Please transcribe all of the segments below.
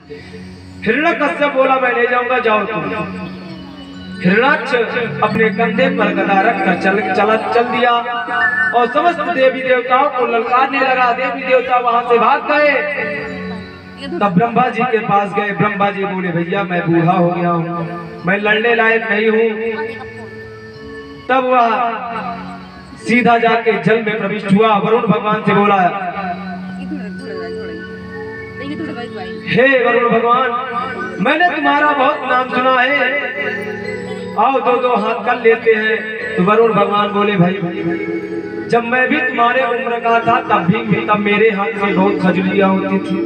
हिरण्यकश्यप बोला मैं ले जाऊंगा, जाओ तुम। हिरण्याक्ष अपने कंधे पर गदा रख कर चल दिया और समस्त देवी देवताओं को ललकारने लगा। देवी देवता वहां से भाग गए। तब ब्रह्मा जी के पास गए। ब्रह्मा जी बोले भैया मैं बूढ़ा हो गया हूँ, मैं लड़ने लायक नहीं हूँ। तब वह सीधा जाके जल में प्रविष्ट हुआ। वरुण भगवान से बोला हे वरुण भगवान, मैंने तुम्हारा बहुत नाम सुना है, आओ दो दो हाथ कर लेते हैं। तो वरुण भगवान बोले भाई जब मैं भी तुम्हारे उम्र का था तब मेरे हाथ में बहुत खजुलियां होती थी,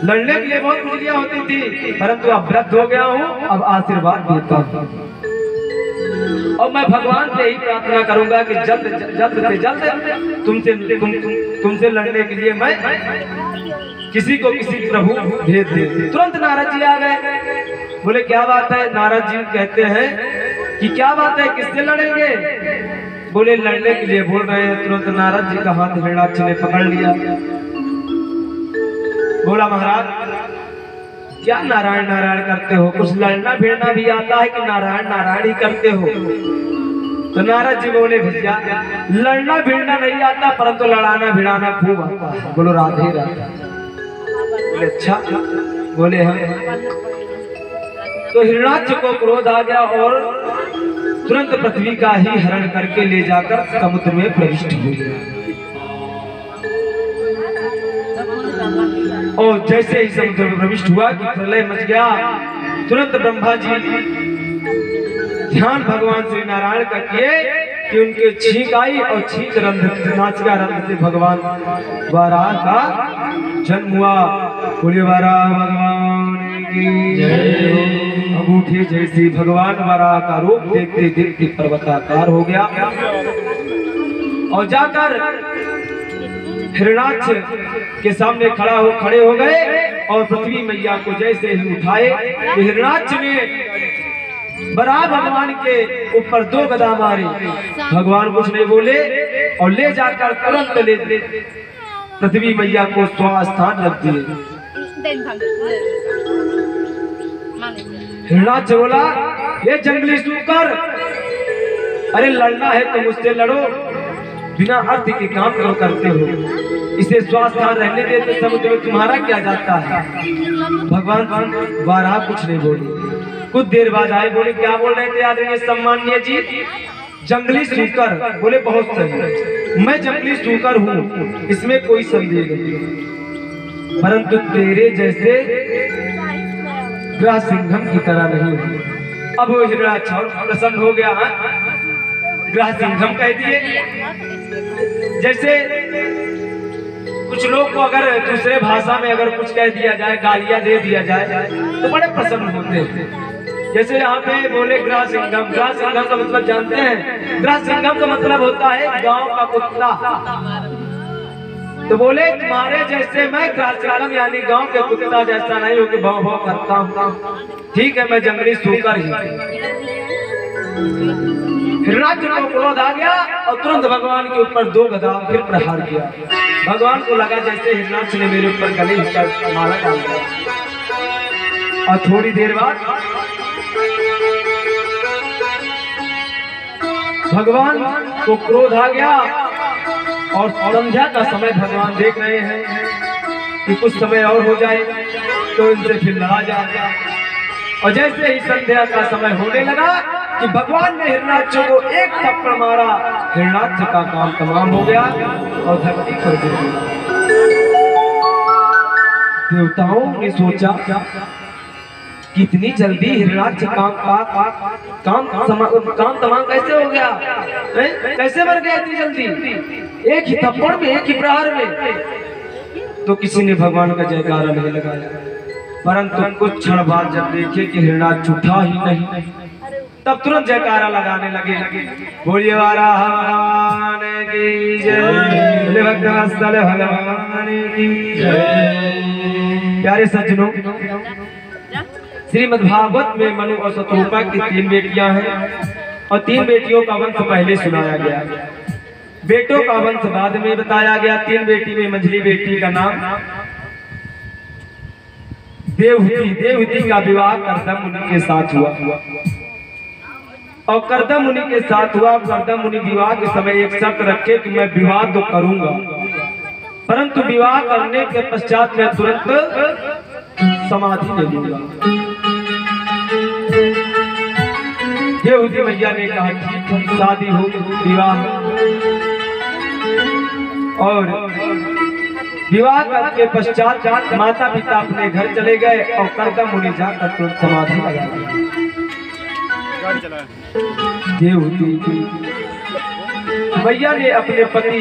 लड़ने के लिए बहुत खजुलियां होती थी, परंतु अब वृद्ध हो गया हूँ, अब आशीर्वाद देता हूँ। और मैं भगवान से ही प्रार्थना करूंगा कि जल्द से जल्द तुमसे लड़ने के लिए मैं किसी को किसी प्रभु भेज दे। तुरंत नारद जी आ गए। बोले क्या बात है? नारद जी कहते हैं कि क्या बात है, किससे लड़ेंगे? बोले लड़ने के लिए बोल रहे हैं। तुरंत नारद जी का हाथ हिरण्याक्ष ने पकड़ लिया। बोला महाराज क्या नारायण नारायण करते हो? कुछ लड़ना भिड़ना भी आता है कि नारायण नारायण ही करते हो? तो नारद जी बोले भैया लड़ना भिड़ना नहीं आता, परंतु लड़ाना भिड़ाना खूब आता है। बोलो राधे राधे। बोले अच्छा। बोले हम। तो हिरण्याक्ष को क्रोध आ गया और तुरंत पृथ्वी का ही हरण करके ले जाकर समुद्र में प्रविष्ट हो गया। और जैसे ही समुद्र में प्रविष्ट हुआ कि प्रलय मच गया। तुरंत ब्रह्मा जी ध्यान भगवान श्री नारायण का किए कि उनके छींक आई और छींक रंध्र नासिका रंध्र से भगवान वाराह का जन्म हुआ। बोले वाराह भगवान की जय। अंगूठे जैसे भगवान वाराह का रूप देखते देखते पर्वताकार हो गया और जाकर हिरण्याक्ष के सामने खड़े हो गए और पृथ्वी मैया को जैसे ही उठाए तो हिरण्याक्ष ने वराह भगवान के ऊपर दो गदा मारी। भगवान कुछ नहीं बोले और ले जाकर तुरंत ले पृथ्वी मैया को स्वास्थान रख दिए। हिरण्याक्ष बोला ये जंगली सूकर, अरे लड़ना है तो मुझसे लड़ो, बिना अर्थ के काम क्यों करते हो? इसे स्वास्थान रहने देते, समुद्र में तुम्हारा क्या जाता है? भगवान वाराह कुछ नहीं बोली। कुछ देर बाद आए। बोले क्या बोल रहे थे आदरणीय सम्माननीय जी? जंगली सूकर। बोले बहुत सही, मैं जंगली सूकर हूँ, इसमें कोई संदेह नहीं, परंतु तेरे जैसे ग्रह सिंघम की तरह नहीं हूँ। अब वो हिरण्याक्ष प्रसन्न हो गया। ग्रह सिंघम कह दिए। जैसे कुछ लोग को अगर दूसरे भाषा में अगर कुछ कह दिया जाए, गालियां दे दिया जाए तो बड़े प्रसन्न होते हैं। जैसे यहाँ पे बोले ग्रह सिंघम। ग्रह सिंघम का मतलब जानते हैं? ग्रह सिंघम का मतलब होता है गांव का कुत्ता। तो बोले तुम्हारे जैसे मैं ग्रह सिंघम यानी गांव के कुत्ता जैसा नहीं हो कि भाव भाव करता हूँ। ठीक है मैं जंगली सूकर ही। हिरण्याक्ष को क्रोध आ गया और तुरंत भगवान के ऊपर दो गदा फिर प्रहार किया। भगवान को लगा जैसे हिरण्याक्ष ने मेरे ऊपर गले का माला डाल दिया। और थोड़ी देर बाद भगवान को क्रोध आ गया और संध्या का समय भगवान देख रहे हैं कि कुछ समय और हो जाए तो इनसे फिर लड़ा जाए। और जैसे ही संध्या का समय होने लगा कि भगवान ने हिरण्याक्ष को एक थप्पड़ मारा। हिरण्याक्ष का काम तमाम हो गया और धरती पर गिर गया। देवताओं ने सोचा कितनी जल्दी हिरण्याक्ष काम तमाम कैसे हो गया, कैसे मर गया इतनी जल्दी? एक ही थप्पड़ में, एक ही प्रहार में। तो किसी ने भगवान का जयकारा नहीं लगाया, परंतु कुछ क्षण बाद जब देखे कि हिरण्याक्ष उठा ही नहीं, तब तुरंत जयकारा लगाने लगे। बोलिए वाराह भगवान की जय, बोले भक्तवत्सल भगवान की जय। प्यारे सज्जनों, श्रीमद् भागवत में मनु और शत्रुपा की 3 बेटियां हैं और 3 बेटियों का वंश पहले सुनाया गया, बेटों का वंश बाद में बताया गया। 3 बेटी में मंझली बेटी का नाम देवहूति का विवाह कर्दम मुनि के साथ हुआ और कर्दम मुनि के साथ हुआ। कर्दम मुनि विवाह के समय एक शर्त रखे कि मैं विवाह तो करूंगा, परंतु विवाह करने के पश्चात मैं तुरंत समाधि ले लूंगा। देवहूति मैया ने कहा ठीक है, शादी हो, विवाह। और विवाह करके पश्चात माता पिता अपने घर चले गए और कर्दम मुनि जाकर तुरंत समाधि लगा दी। देवहूति मैया ने अपने पति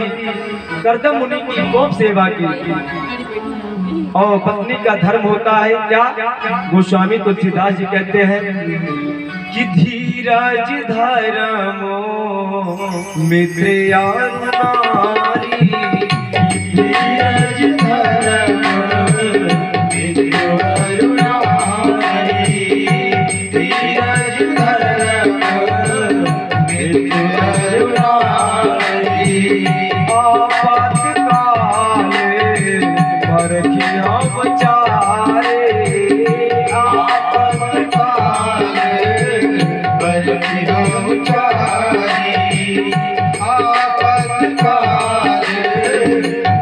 कर्दम मुनि की खूब सेवा की और पत्नी का धर्म होता है क्या? गोस्वामी तुलसीदास जी कहते हैं कि धीरज धर्मो मित्र नारी, धीरज धर्मो मित्र नारी, धीरज धर्मो मित्र नारी, आपातकाले परखिया बचारे, आपातकाले परखिया बचारे, आपातकाले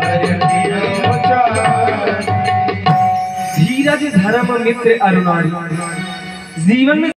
परखिया बचारे। धीरज धर्म मित्र अरुणारी, जीवन में